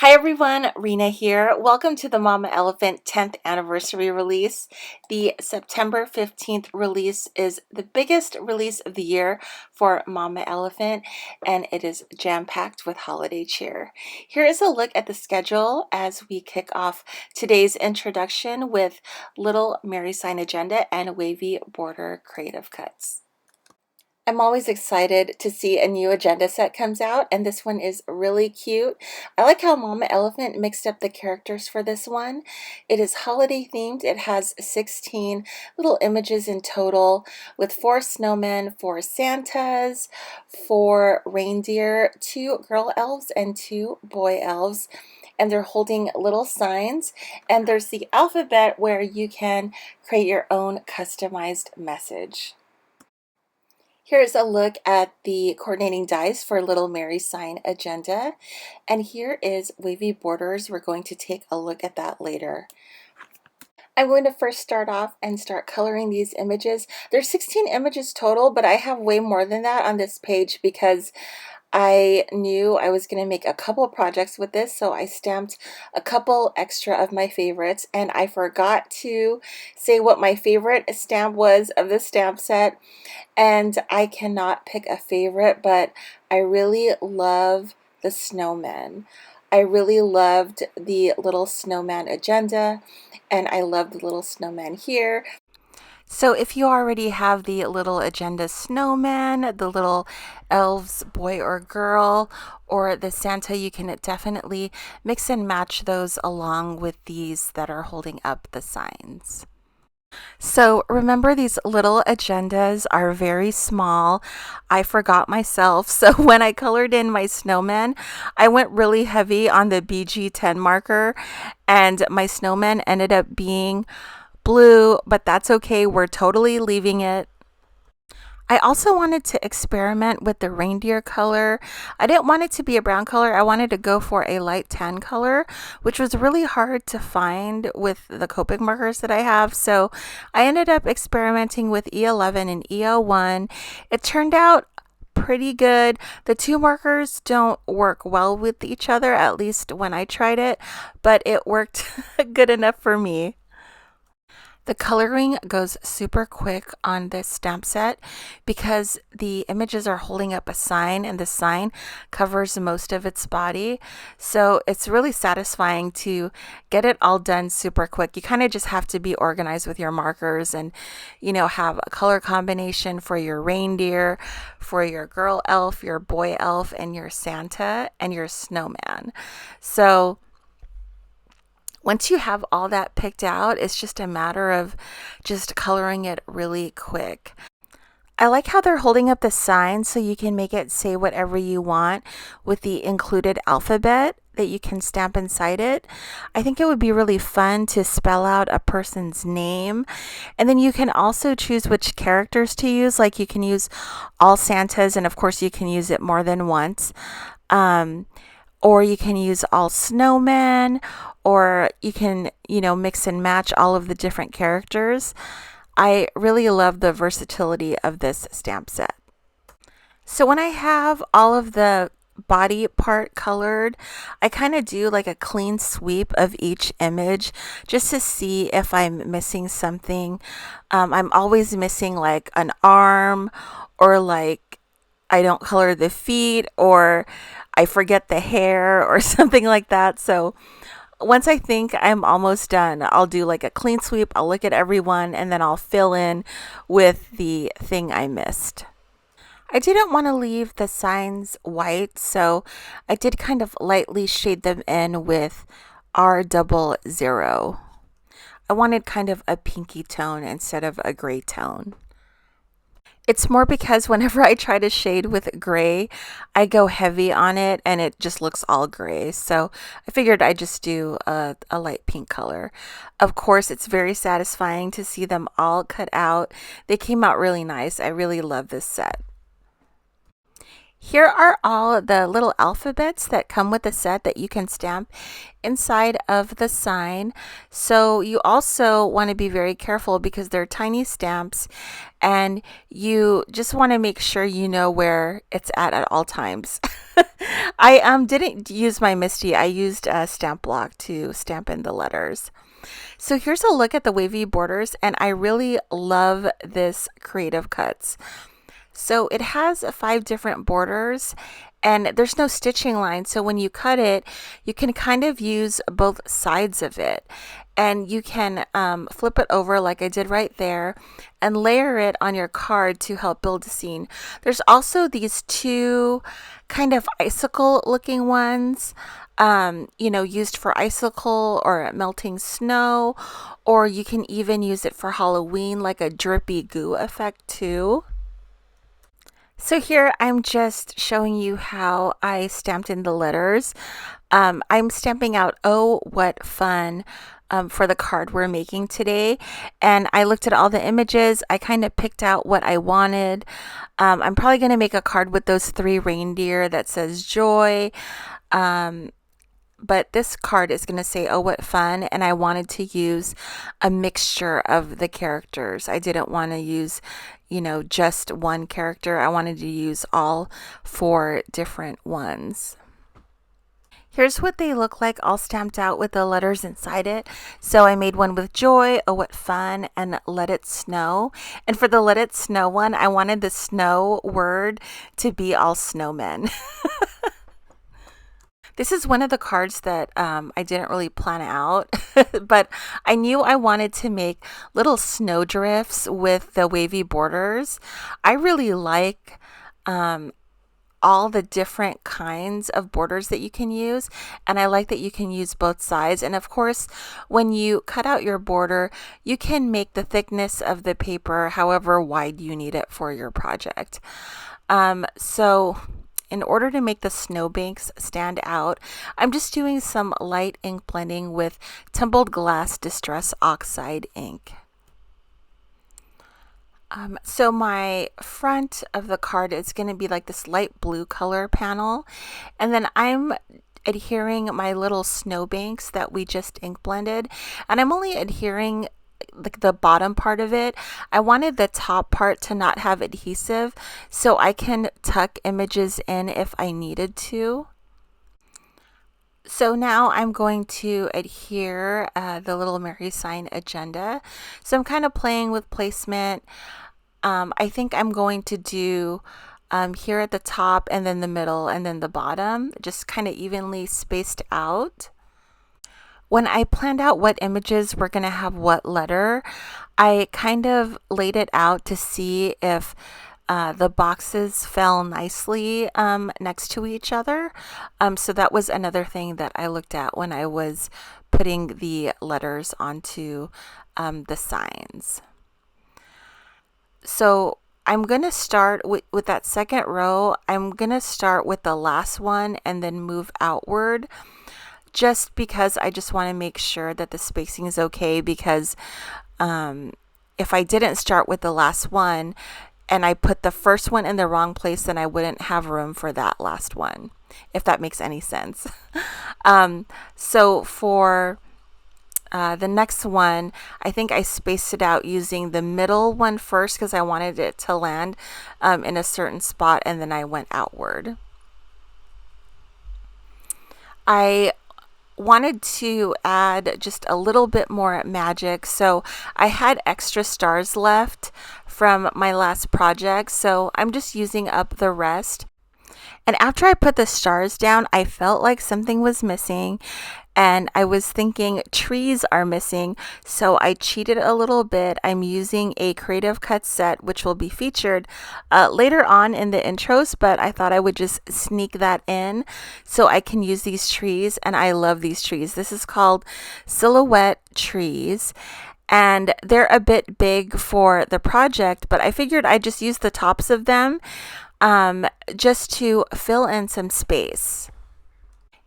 Hi everyone, Rena here. Welcome to the Mama Elephant 10th anniversary release. The September 15th release is the biggest release of the year for Mama Elephant, and it is jam-packed with holiday cheer. Here is a look at the schedule as we kick off today's introduction with Little Merrysign Agenda and Wavy Border Creative Cuts. I'm always excited to see a new agenda set comes out, and this one is really cute. I like how Mama Elephant mixed up the characters for this one. It is holiday themed. It has 16 little images in total with 4 snowmen, 4 Santas, 4 reindeer, 2 girl elves, and 2 boy elves. And they're holding little signs, and there's the alphabet where you can create your own customized message. Here's a look at the coordinating dies for Little Merrysign Agenda, and here is Wavy Borders. We're going to take a look at that later. I'm going to first start off and start coloring these images. There's 16 images total, but I have way more than that on this page because I knew I was going to make a couple of projects with this, so I stamped a couple extra of my favorites, and I forgot to say what my favorite stamp was of the stamp set, and I cannot pick a favorite, but I really love the snowmen. I really loved the little snowman agenda, and I love the little snowman here. So if you already have the little agenda snowman, the little elves boy or girl, or the Santa, you can definitely mix and match those along with these that are holding up the signs. So remember, these little agendas are very small. I forgot myself. So when I colored in my snowman, I went really heavy on the BG10 marker, and my snowman ended up being blue, but that's okay. We're totally leaving it. I also wanted to experiment with the reindeer color. I didn't want it to be a brown color. I wanted to go for a light tan color, which was really hard to find with the Copic markers that I have. So I ended up experimenting with E11 and E01. It turned out pretty good. The two markers don't work well with each other, at least when I tried it, but it worked good enough for me. The coloring goes super quick on this stamp set because the images are holding up a sign, and the sign covers most of its body. So it's really satisfying to get it all done super quick. You kind of just have to be organized with your markers and, have a color combination for your reindeer, for your girl elf, your boy elf, and your Santa, and your snowman. So once you have all that picked out, it's just a matter of just coloring it really quick. I like how they're holding up the sign so you can make it say whatever you want with the included alphabet that you can stamp inside it. I think it would be really fun to spell out a person's name. And then you can also choose which characters to use. Like you can use all Santas, and of course you can use it more than once. Or you can use all snowmen, or you can, mix and match all of the different characters. I really love the versatility of this stamp set. So when I have all of the body part colored, I kind of do like a clean sweep of each image just to see if I'm missing something. I'm always missing like an arm, or like I don't color the feet, or I forget the hair or something like that. So once I think I'm almost done, I'll do like a clean sweep. I'll look at everyone, and then I'll fill in with the thing I missed. I didn't want to leave the signs white, so I did kind of lightly shade them in with R00. I wanted kind of a pinky tone instead of a gray tone. It's more because whenever I try to shade with gray, I go heavy on it and it just looks all gray. So I figured I'd just do a light pink color. Of course, it's very satisfying to see them all cut out. They came out really nice. I really love this set. Here are all the little alphabets that come with the set that you can stamp inside of the sign. So you also want to be very careful because they're tiny stamps and you just want to make sure you know where it's at all times. I didn't use my Misty. I used a stamp block to stamp in the letters. So here's a look at the wavy borders, and I really love this Creative Cuts. So it has 5 different borders and there's no stitching line. So when you cut it, you can kind of use both sides of it. And you can flip it over like I did right there and layer it on your card to help build a scene. There's also these 2 kind of icicle looking ones, used for icicle or melting snow, or you can even use it for Halloween, like a drippy goo effect too. So here I'm just showing you how I stamped in the letters. I'm stamping out "Oh, what fun" for the card we're making today. And I looked at all the images. I kind of picked out what I wanted. I'm probably going to make a card with those 3 reindeer that says joy. But this card is going to say "Oh, what fun," and I wanted to use a mixture of the characters. I didn't want to use, just one character. I wanted to use all 4 different ones. Here's what they look like all stamped out with the letters inside it. So I made one with joy, "Oh, what fun," and "Let it snow." And for the "Let it snow" one, I wanted the snow word to be all snowmen. This is one of the cards that I didn't really plan out, but I knew I wanted to make little snow drifts with the wavy borders. I really like all the different kinds of borders that you can use, and I like that you can use both sides. And of course, when you cut out your border, you can make the thickness of the paper however wide you need it for your project. So in order to make the snowbanks stand out, I'm just doing some light ink blending with Tumbled Glass Distress Oxide ink. So my front of the card is going to be like this light blue color panel, and then I'm adhering my little snowbanks that we just ink blended, and I'm only adhering like the bottom part of it. I wanted the top part to not have adhesive so I can tuck images in if I needed to. So now I'm going to adhere the little Merrysign agenda. So I'm kind of playing with placement. I think I'm going to do here at the top and then the middle and then the bottom, just kind of evenly spaced out. When I planned out what images were going to have what letter, I kind of laid it out to see if the boxes fell nicely next to each other. So that was another thing that I looked at when I was putting the letters onto the signs. So I'm going to start with that second row. I'm going to start with the last one and then move outward, just because I just want to make sure that the spacing is okay, because if I didn't start with the last one and I put the first one in the wrong place, then I wouldn't have room for that last one, if that makes any sense. So for the next one, I think I spaced it out using the middle one first because I wanted it to land in a certain spot, and then I went outward. I wanted to add just a little bit more magic, so I had extra stars left from my last project, so I'm just using up the rest. And after I put the stars down, I felt like something was missing, and I was thinking trees are missing, so I cheated a little bit. I'm using a Creative Cuts set, which will be featured later on in the intros, but I thought I would just sneak that in so I can use these trees, and I love these trees. This is called Silhouette Trees, and they're a bit big for the project, but I figured I'd just use the tops of them just to fill in some space.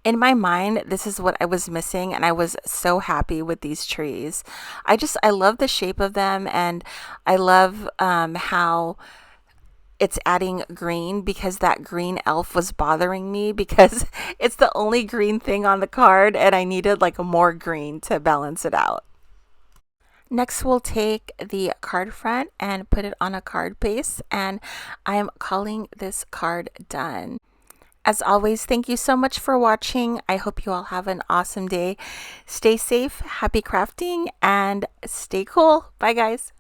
In my mind, this is what I was missing, and I was so happy with these trees. I love the shape of them, and I love how it's adding green because that green elf was bothering me because it's the only green thing on the card and I needed like more green to balance it out. Next, we'll take the card front and put it on a card base, and I'm calling this card done. As always, thank you so much for watching. I hope you all have an awesome day. Stay safe, happy crafting, and stay cool. Bye, guys.